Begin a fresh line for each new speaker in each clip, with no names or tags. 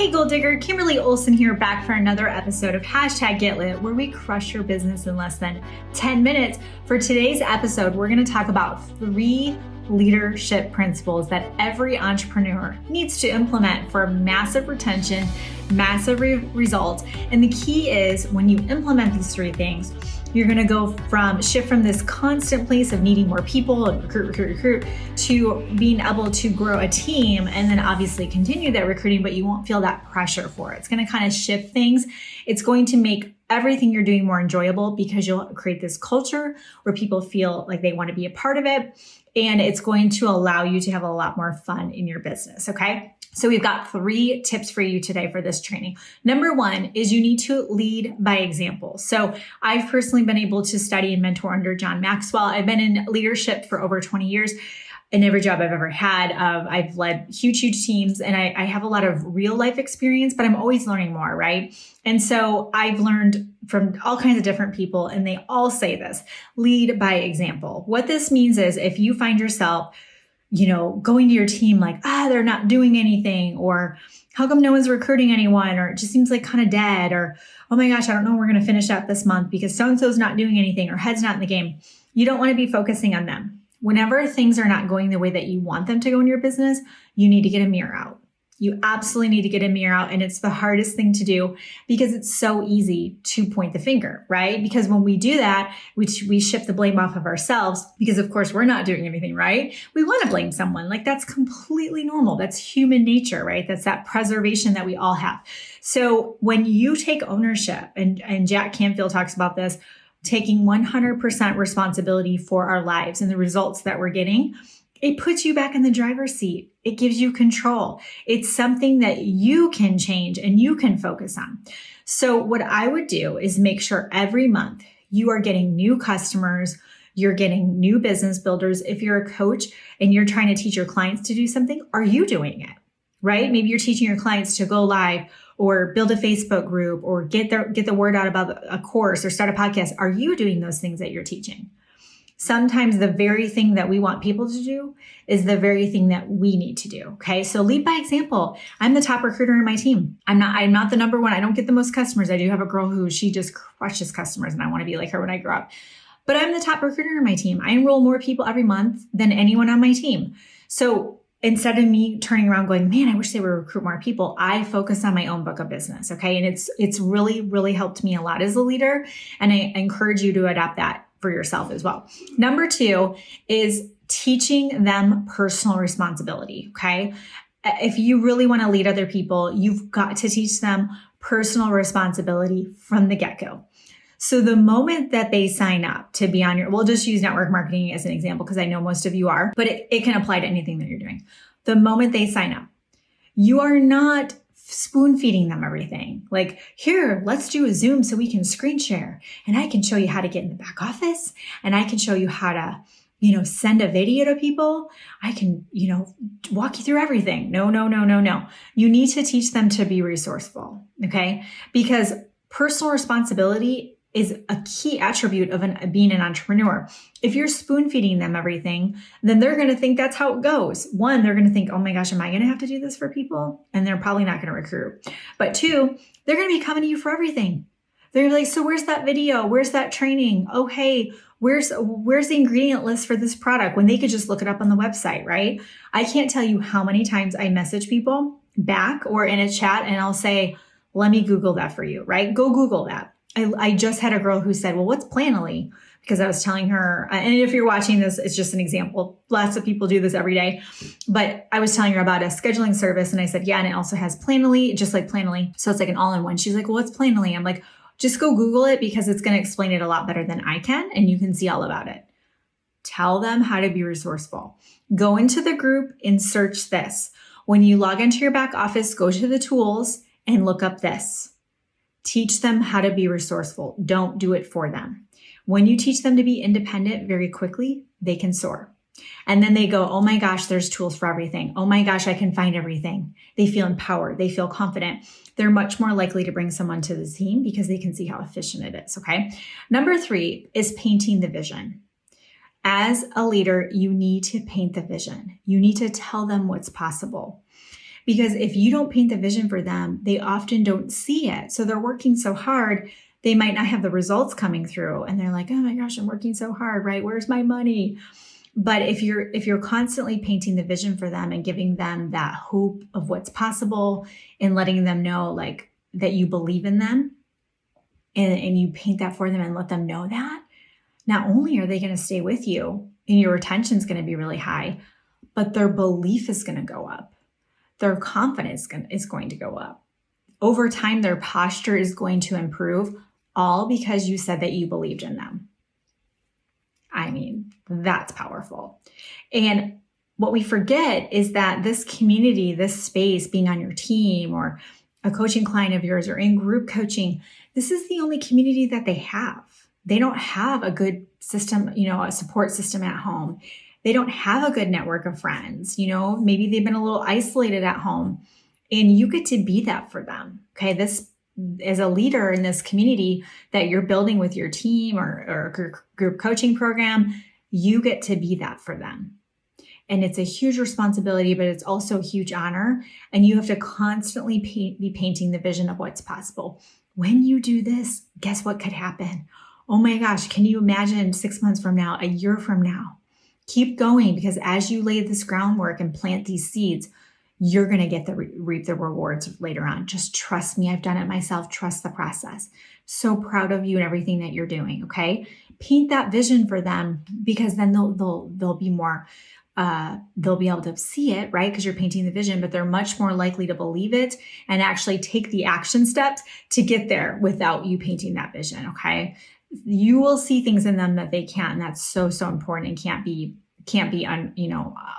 Hey Goal Digger, Kimberly Olson here, back for another episode of #GetLit, where we crush your business in less than 10 minutes. For today's episode, we're going to talk about 3 leadership principles that every entrepreneur needs to implement for massive retention, massive results. And the key is when you implement these 3 things, you're going to shift from this constant place of needing more people and recruit to being able to grow a team and then obviously continue that recruiting, but you won't feel that pressure for it. It's going to kind of shift things. It's going to make everything you're doing more enjoyable because you'll create this culture where people feel like they want to be a part of it. And it's going to allow you to have a lot more fun in your business. Okay. So we've got 3 tips for you today for this training. Number 1 is you need to lead by example. So I've personally been able to study and mentor under John Maxwell. I've been in leadership for over 20 years. In every job I've ever had, I've led huge teams, and I have a lot of real life experience, but I'm always learning more, right? And so I've learned from all kinds of different people, and they all say this: lead by example. What this means is if you find yourself going to your team like, they're not doing anything, or how come no one's recruiting anyone, or it just seems like kind of dead, or, oh my gosh, I don't know, we're going to finish out this month because so-and-so's not doing anything, or head's not in the game. You don't want to be focusing on them. Whenever things are not going the way that you want them to go in your business, you need to get a mirror out. You absolutely need to get a mirror out. And it's the hardest thing to do because it's so easy to point the finger, right? Because when we do that, we shift the blame off of ourselves because of course we're not doing anything right. We want to blame someone. Like that's completely normal. That's human nature, right? That's that preservation that we all have. So when you take ownership, and Jack Canfield talks about this, taking 100% responsibility for our lives and the results that we're getting, it puts you back in the driver's seat. It gives you control. It's something that you can change and you can focus on. So what I would do is make sure every month you are getting new customers, you're getting new business builders. If you're a coach and you're trying to teach your clients to do something, are you doing it? Right? Maybe you're teaching your clients to go live or build a Facebook group or get the word out about a course or start a podcast. Are you doing those things that you're teaching? Sometimes the very thing that we want people to do is the very thing that we need to do. Okay. So lead by example. I'm the top recruiter in my team. I'm not the number one. I don't get the most customers. I do have a girl who she just crushes customers and I want to be like her when I grow up. But I'm the top recruiter in my team. I enroll more people every month than anyone on my team. So instead of me turning around going, man, I wish they would recruit more people, I focus on my own book of business. Okay. And it's really, really helped me a lot as a leader. And I encourage you to adopt that for yourself as well. Number 2 is teaching them personal responsibility. Okay. If you really want to lead other people, you've got to teach them personal responsibility from the get-go. So the moment that they sign up to be on we'll just use network marketing as an example because I know most of you are, but it can apply to anything that you're doing. The moment they sign up, you are not spoon feeding them everything. Like, here, let's do a Zoom so we can screen share and I can show you how to get in the back office and I can show you how to, send a video to people. I can, walk you through everything. No. You need to teach them to be resourceful. Okay. Because personal responsibility is a key attribute of being an entrepreneur. If you're spoon feeding them everything, then they're going to think that's how it goes. 1, they're going to think, oh my gosh, am I going to have to do this for people? And they're probably not going to recruit. But 2, they're going to be coming to you for everything. They're going to be like, so where's that video? Where's that training? Oh, hey, where's the ingredient list for this product when they could just look it up on the website, right? I can't tell you how many times I message people back or in a chat and I'll say, let me Google that for you, right? Go Google that. I just had a girl who said, well, what's Planoly? Because I was telling her, and if you're watching this, it's just an example. Lots of people do this every day. But I was telling her about a scheduling service. And I said, yeah, and it also has Planoly, just like Planoly. So it's like an all-in-one. She's like, well, what's Planoly? I'm like, just go Google it because it's going to explain it a lot better than I can. And you can see all about it. Tell them how to be resourceful. Go into the group and search this. When you log into your back office, go to the tools and look up this. Teach them how to be resourceful. Don't do it for them. When you teach them to be independent very quickly, they can soar. And then they go, oh my gosh, there's tools for everything. Oh my gosh, I can find everything. They feel empowered. They feel confident. They're much more likely to bring someone to the team because they can see how efficient it is. Okay. Number 3 is painting the vision. As a leader, you need to paint the vision. You need to tell them what's possible. Because if you don't paint the vision for them, they often don't see it. So they're working so hard, they might not have the results coming through. And they're like, oh my gosh, I'm working so hard, right? Where's my money? But if you're constantly painting the vision for them and giving them that hope of what's possible and letting them know like that you believe in them and you paint that for them and let them know that, not only are they going to stay with you and your retention is going to be really high, but their belief is going to go up. Their confidence is going to go up. Over time, their posture is going to improve, all because you said that you believed in them. I mean, that's powerful. And what we forget is that this community, this space, being on your team or a coaching client of yours or in group coaching, this is the only community that they have. They don't have a good system, a support system at home. They don't have a good network of friends. Maybe they've been a little isolated at home, and you get to be that for them. Okay. This, as a leader in this community that you're building with your team or group coaching program, you get to be that for them. And it's a huge responsibility, but it's also a huge honor. And you have to constantly be painting the vision of what's possible. When you do this, guess what could happen? Oh my gosh, can you imagine 6 months from now, a year from now? Keep going, because as you lay this groundwork and plant these seeds, you're going to get reap the rewards later on. Just trust me. I've done it myself. Trust the process. So proud of you and everything that you're doing. Okay. Paint that vision for them, because then they'll be more, they'll be able to see it, right? Because you're painting the vision, but they're much more likely to believe it and actually take the action steps to get there without you painting that vision. Okay. You will see things in them that they can't. And that's so, so important and can't be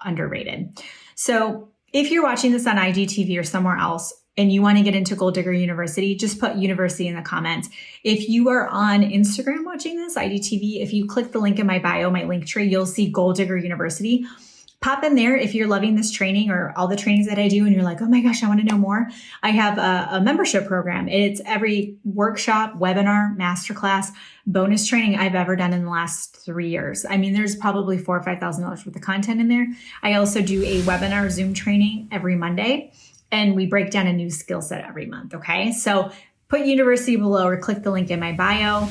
underrated. So if you're watching this on IGTV or somewhere else and you want to get into Goal Digger University, just put university in the comments. If you are on Instagram watching this, IGTV, if you click the link in my bio, my link tree, you'll see Goal Digger University. Pop in there if you're loving this training or all the trainings that I do and you're like, oh my gosh, I want to know more. I have a membership program. It's every workshop, webinar, masterclass, bonus training I've ever done in the last 3 years. I mean, there's probably $4,000 or $5,000 worth of content in there. I also do a webinar Zoom training every Monday, and we break down a new skill set every month. Okay. So put university below or click the link in my bio.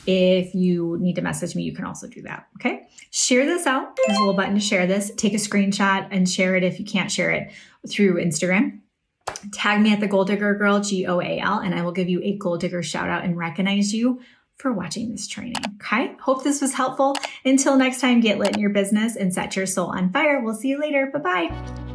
If you need to message me, you can also do that. Okay. Share this out. There's a little button to share this. Take a screenshot and share it if you can't share it through Instagram. Tag me at the Goal Digger Girl, GOAL, and I will give you a Goal Digger shout out and recognize you for watching this training. Okay. Hope this was helpful. Until next time, get lit in your business and set your soul on fire. We'll see you later. Bye-bye.